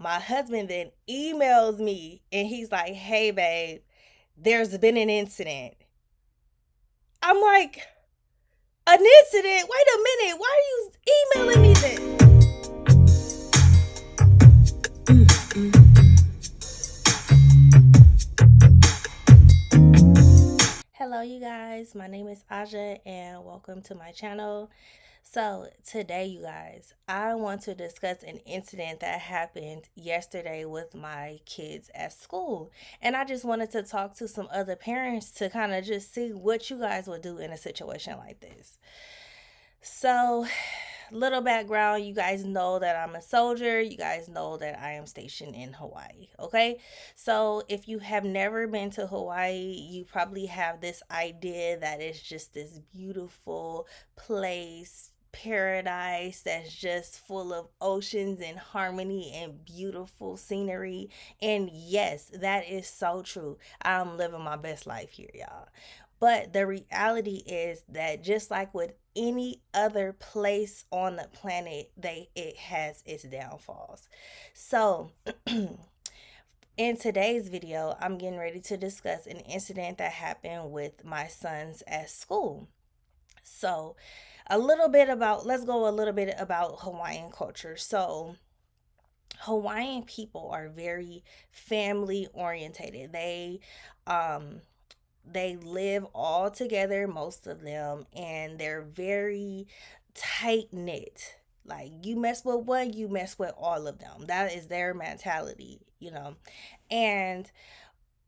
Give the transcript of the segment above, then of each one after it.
My husband then emails me and he's like, "Hey, babe, there's been an incident." I'm like, "An incident? Wait a minute. Why are you emailing me this?" Hello, you guys. My name is Aja, and welcome to my channel. So, today, you guys, I want to discuss an incident that happened yesterday with my kids at school. And I just wanted to talk to some other parents to kind of just see what you guys would do in a situation like this. So, little background, you guys know that I'm a soldier. You guys know that I am stationed in Hawaii. Okay. So, if you have never been to Hawaii, you probably have this idea that it's just this beautiful place, paradise that's just full of oceans and harmony and beautiful scenery. And yes, that is so true. I'm living my best life here, y'all. But the reality is that just like with any other place on the planet, it has its downfalls. So, in today's video, I'm getting ready to discuss an incident that happened with my sons at school. So, let's go a little bit about Hawaiian culture. So, Hawaiian people are very family orientated. Um, they live all together, most of them, and they're very tight knit. Like, you mess with one, you mess with all of them. That is their mentality. And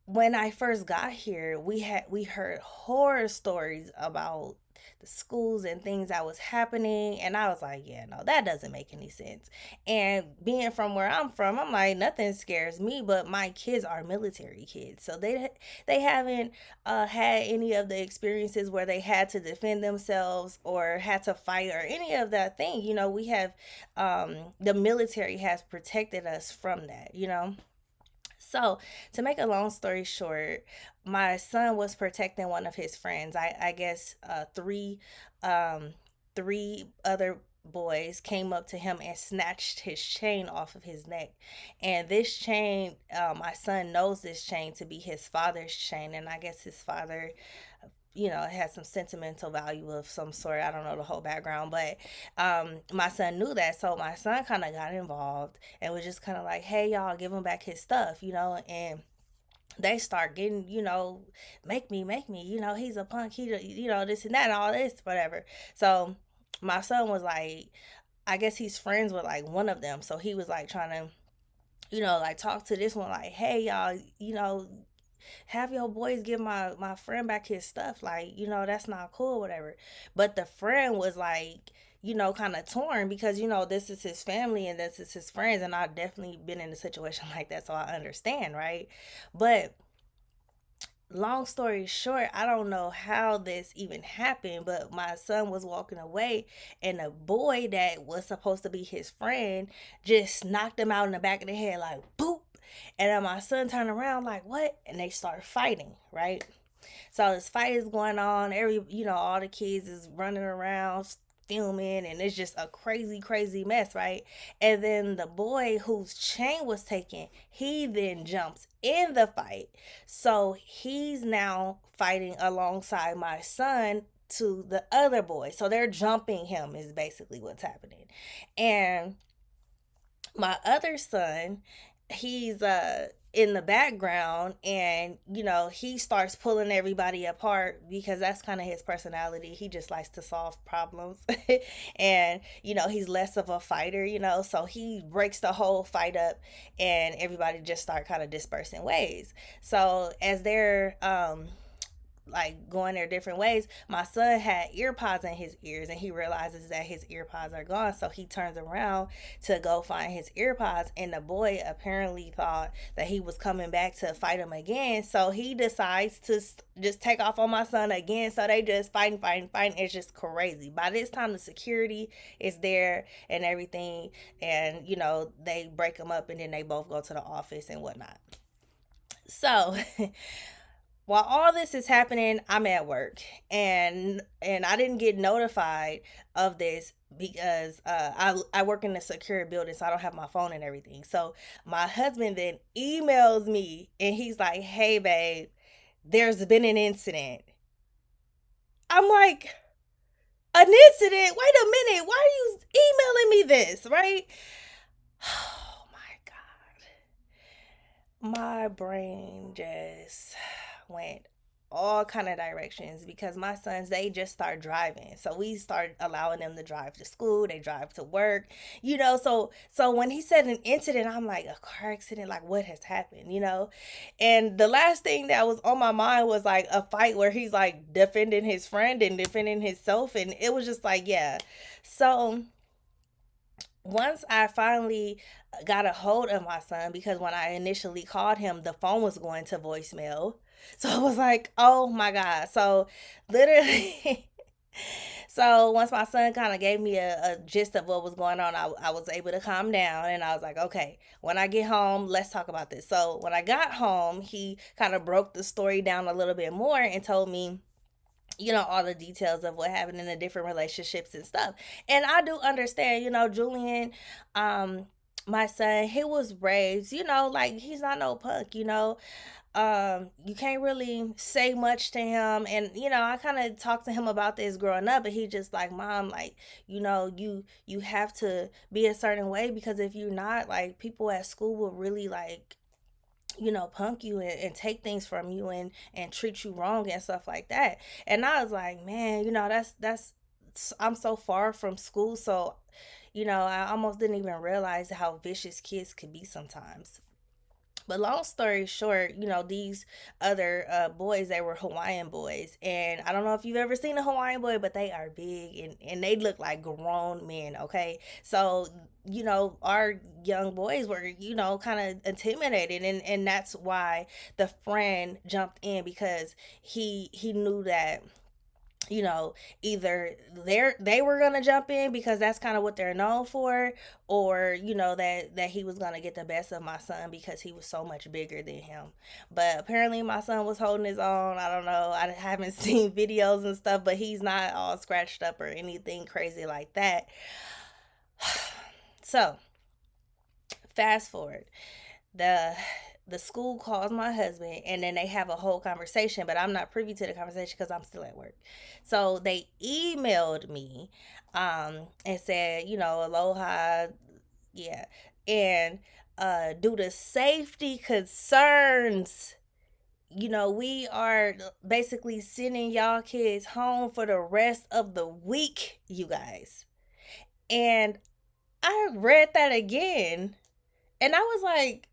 when I first got here, we heard horror stories about the schools and things that was happening, and I was like, yeah, no, that doesn't make any sense. And being from where I'm from, I'm like, nothing scares me, but my kids are military kids, so they haven't had any of the experiences where they had to defend themselves or had to fight or any of that thing. We have the military has protected us from that. So, to make a long story short, my son was protecting one of his friends. I guess um, three other boys came up to him and snatched his chain off of his neck. And this chain, my son knows this chain to be his father's chain. And I guess his father it has some sentimental value of some sort. I don't know the whole background, but my son knew that. So my son kind of got involved and was just kind of like, hey, y'all, give him back his stuff. And they start getting, make me, he's a punk, this and that and all this, whatever. So my son was like, I guess he's friends with like one of them. So he was like trying to, like talk to this one, like, hey, y'all, have your boys give my friend back his stuff, like, that's not cool, whatever. But the friend was like, kind of torn because this is his family and this is his friends, and I've definitely been in a situation like that, so I understand, right? But long story short, I don't know how this even happened, but my son was walking away, and a boy that was supposed to be his friend just knocked him out in the back of the head, like, boop. And then my son turned around, like, what? And they start fighting, right? So this fight is going on. All the kids is running around, filming, and it's just a crazy, crazy mess, right? And then the boy whose chain was taken, he then jumps in the fight. So he's now fighting alongside my son to the other boy. So they're jumping him, is basically what's happening. And my other son, he's in the background, and he starts pulling everybody apart because that's kind of his personality. He just likes to solve problems. And he's less of a fighter, so he breaks the whole fight up, and everybody just start kind of dispersing ways. So as they're like going their different ways, my son had ear pods in his ears, and he realizes that his ear pods are gone. So he turns around to go find his ear pods, and the boy apparently thought that he was coming back to fight him again. So he decides to just take off on my son again. So they just fighting, fighting, fighting. It's just crazy. By this time, the security is there and everything, and they break them up, and then they both go to the office and whatnot. So while all this is happening, I'm at work, and I didn't get notified of this because I work in a secure building, so I don't have my phone and everything. So my husband then emails me and he's like, "Hey, babe, there's been an incident." I'm like, "An incident? Wait a minute. Why are you emailing me this?" Right? Oh my God. My brain just went all kind of directions because my sons, they just start driving, so we start allowing them to drive to school, they drive to work, so when he said an incident, I'm like, a car accident, like what has happened. And the last thing that was on my mind was like a fight where he's like defending his friend and defending himself, and it was just like, yeah. So once I finally got a hold of my son, because when I initially called him, the phone was going to voicemail. So I was like, oh my God. So literally, so once my son kind of gave me a gist of what was going on, I was able to calm down and I was like, okay, when I get home, let's talk about this. So when I got home, he kind of broke the story down a little bit more and told me, all the details of what happened in the different relationships and stuff. And I do understand, Julian, my son, he was raised, like he's not no punk, you can't really say much to him. And I kind of talked to him about this growing up, but he just like, mom, like, you have to be a certain way, because if you're not, like, people at school will really like, punk you and take things from you and treat you wrong and stuff like that. And I was like, man, that's I'm so far from school, so I almost didn't even realize how vicious kids could be sometimes. But long story short, these other boys, they were Hawaiian boys. And I don't know if you've ever seen a Hawaiian boy, but they are big and they look like grown men, okay? So, our young boys were, kind of intimidated. And that's why the friend jumped in, because he knew that, either they were gonna jump in because that's kind of what they're known for, or that he was gonna get the best of my son because he was so much bigger than him. But apparently my son was holding his own. I don't know, I haven't seen videos and stuff, but he's not all scratched up or anything crazy like that. So fast forward, the the school calls my husband and then they have a whole conversation, but I'm not privy to the conversation because I'm still at work. So they emailed me and said, aloha, yeah, and due to safety concerns, we are basically sending y'all kids home for the rest of the week, you guys. And I read that again and I was like,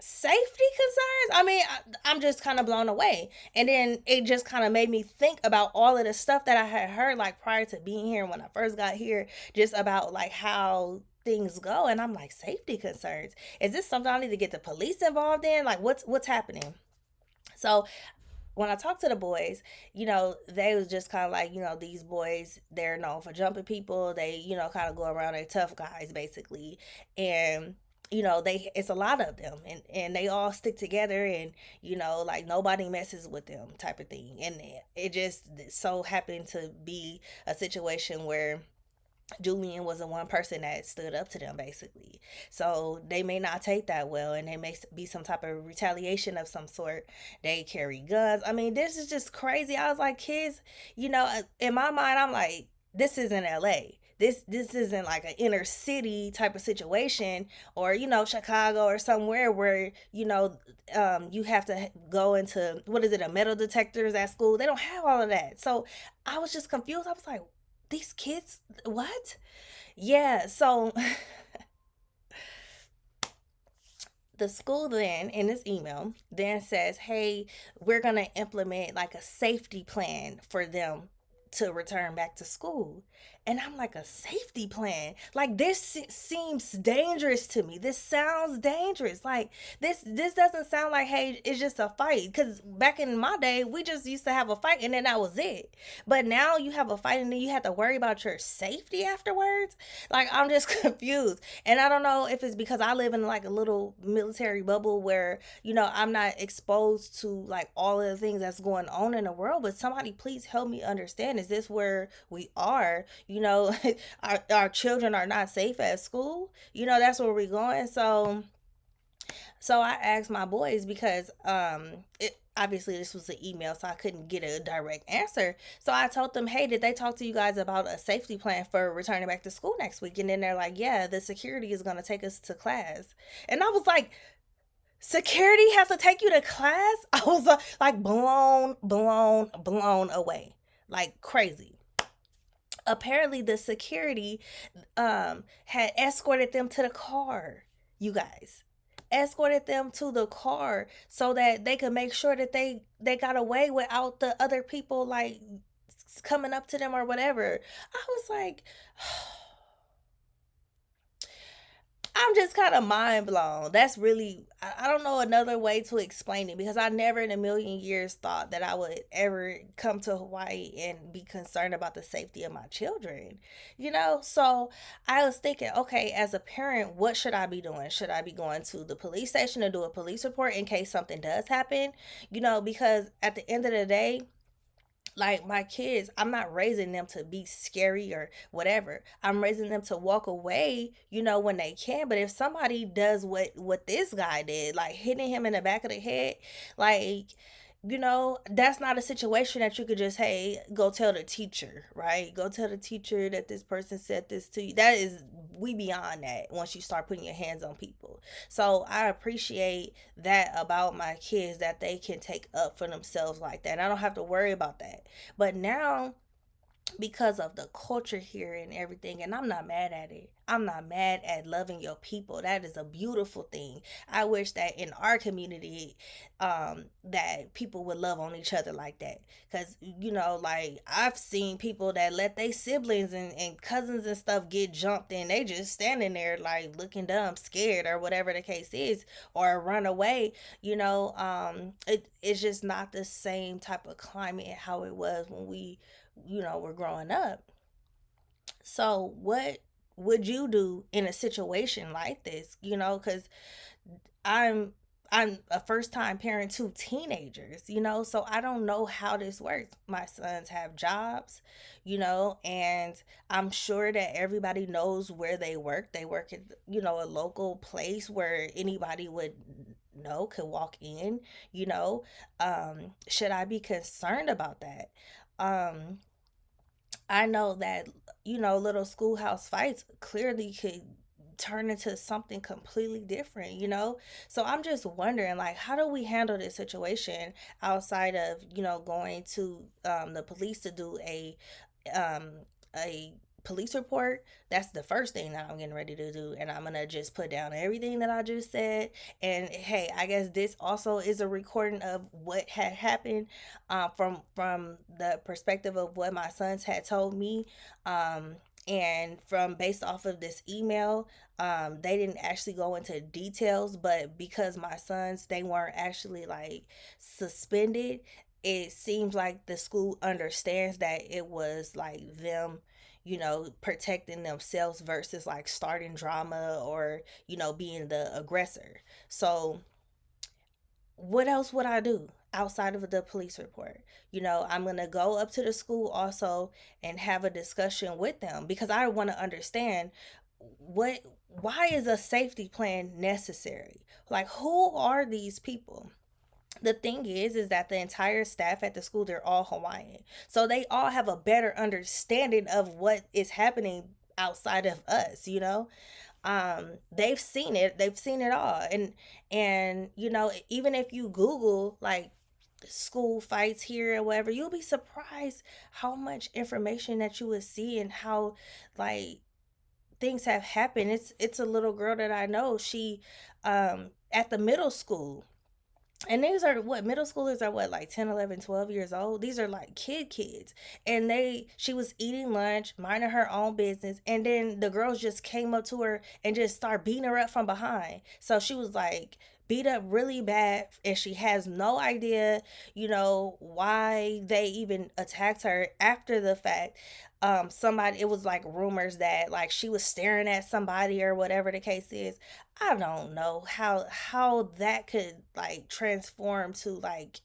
safety concerns? I mean, I'm just kind of blown away. And then it just kind of made me think about all of the stuff that I had heard, like, prior to being here, when I first got here, just about like how things go. And I'm like, safety concerns, is this something I need to get the police involved in? Like, what's happening? So when I talked to the boys, they was just kind of like, these boys, they're known for jumping people. They, kind of go around, they tough guys basically. And it's a lot of them, and they all stick together, and like nobody messes with them, type of thing. And it just so happened to be a situation where Julian was the one person that stood up to them, basically. So they may not take that well, and they may be some type of retaliation of some sort. They carry guns. I mean, this is just crazy. I was like, kids, in my mind, I'm like, this isn't LA. This isn't like an inner city type of situation, or Chicago or somewhere where you have to go into, what is it, a metal detectors at school. They don't have all of that. So I was just confused. I was like, these kids, what? Yeah, so the school then, in this email, then says, hey, we're going to implement like a safety plan for them to return back to school. And I'm like, a safety plan? Like, this seems dangerous to me. This sounds dangerous. Like, this doesn't sound like, hey, it's just a fight. Because back in my day, we just used to have a fight and then that was it. But now you have a fight and then you have to worry about your safety afterwards. Like, I'm just confused. And I don't know if it's because I live in like a little military bubble where, I'm not exposed to like all of the things that's going on in the world. But somebody please help me understand. Is this where we are? you know, our children are not safe at school. You know, that's where we're going. So I asked my boys because it obviously this was an email, so I couldn't get a direct answer. So I told them, "Hey, did they talk to you guys about a safety plan for returning back to school next week?" And then they're like, "Yeah, the security is going to take us to class." And I was like, "Security has to take you to class?" I was like blown away. Like crazy. Apparently the security had escorted them to the car, you guys, escorted them to the car so that they could make sure that they got away without the other people like coming up to them or whatever. I was like, I'm just kind of mind blown. That's really, I don't know another way to explain it because I never in a million years thought that I would ever come to Hawaii and be concerned about the safety of my children, you know? So I was thinking, okay, as a parent, what should I be doing? Should I be going to the police station to do a police report in case something does happen? You know, because at the end of the day, like my kids, I'm not raising them to be scary or whatever. I'm raising them to walk away, you know, when they can. But if somebody does what this guy did, like hitting him in the back of the head, like, you know, that's not a situation that you could just, hey, go tell the teacher, right? Go tell the teacher that this person said this to you. That is, we beyond that once you start putting your hands on people. So I appreciate that about my kids, that they can take up for themselves like that. I don't have to worry about that. But now, because of the culture here and everything, and I'm not mad at it. I'm not mad at loving your people. That is a beautiful thing. I wish that in our community, that people would love on each other like that. Because, you know, like I've seen people that let their siblings and cousins and stuff get jumped and they just standing there like looking dumb, scared or whatever the case is, or run away. You know, it's just not the same type of climate how it was when we, you know, were growing up. So what would you do in a situation like this? You know, because I'm I'm a first time parent to teenagers, you know, so I don't know how this works. My sons have jobs, you know, and I'm sure that everybody knows where they work. They work at, you know, a local place where anybody would know could walk in, you know. Should I be concerned about that? Um, I know that, you know, little schoolhouse fights clearly could turn into something completely different, you know? So I'm just wondering, like, how do we handle this situation outside of, you know, going to the police to do um, a police report? That's the first thing that I'm getting ready to do. And I'm going to just put down everything that I just said. And hey, I guess this also is a recording of what had happened, from the perspective of what my sons had told me. And from based off of this email, they didn't actually go into details, but because my sons, they weren't actually like suspended, it seems like the school understands that it was like them, you know, protecting themselves versus like starting drama or, you know, being the aggressor. So what else would I do outside of the police report? You know, I'm going to go up to the school also and have a discussion with them because I want to understand what why is a safety plan necessary? Like who are these people? The thing is that the entire staff at the school, they're all Hawaiian, so they all have a better understanding of what is happening outside of us, you know. They've seen it all, and you know, even if you google like school fights here or whatever, you'll be surprised how much information that you would see and how like things have happened. It's a little girl that I know, she at the middle school, and these are what middle schoolers are, what, like 10, 11, 12 years old. These are like kids, and she was eating lunch, minding her own business, and then the girls just came up to her and just start beating her up from behind. So she was like beat up really bad, and she has no idea, you know, why they even attacked her after the fact. Somebody, it was like rumors that like she was staring at somebody or whatever the case is. I don't know how that could like transform to like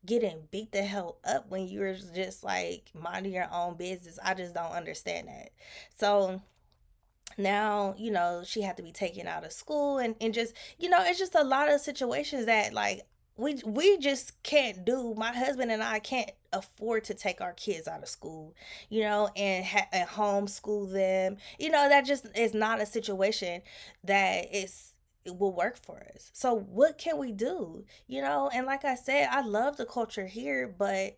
getting beat the hell up when you're just like minding your own business. I just don't understand that. So now, she had to be taken out of school, and just, it's just a lot of situations that, like, we just can't do. My husband and I can't afford to take our kids out of school, and homeschool them. That just is not a situation that is it will work for us. So what can we do? And like I said, I love the culture here, but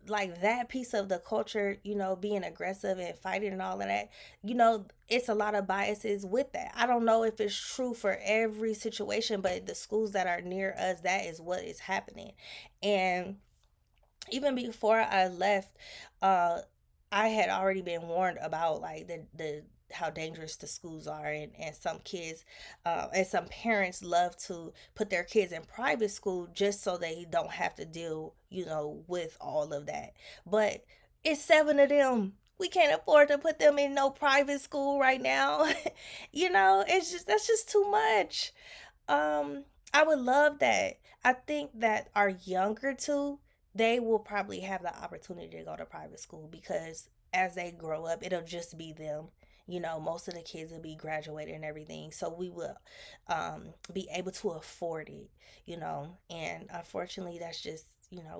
like that piece of the culture, being aggressive and fighting and all of that, it's a lot of biases with that. I don't know if it's true for every situation, but the schools that are near us, that is what is happening. And even before I left, uh, I had already been warned about like the how dangerous the schools are, and some kids and some parents love to put their kids in private school just so they don't have to deal with all of that. But it's seven of them. We can't afford to put them in no private school right now. It's just that's just too much. um, I would love that. I think that our younger two, they will probably have the opportunity to go to private school because as they grow up, it'll just be them. Most of the kids will be graduated and everything. So we will be able to afford it, And unfortunately, that's just,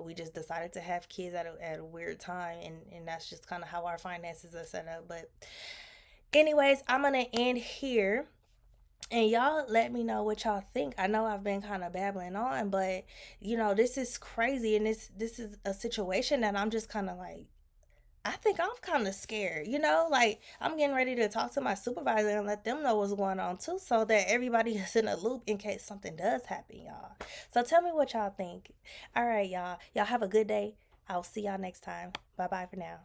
we just decided to have kids at a weird time. And that's just kind of how our finances are set up. But, anyways, I'm going to end here, and y'all let me know what y'all think. I know I've been kind of babbling on, but this is crazy, and this is a situation that I'm just kind of like, I think I'm kind of scared, like I'm getting ready to talk to my supervisor and let them know what's going on too, so that everybody is in a loop in case something does happen, y'all. So tell me what y'all think. All right, y'all. Y'all have a good day. I'll see y'all next time. Bye bye for now.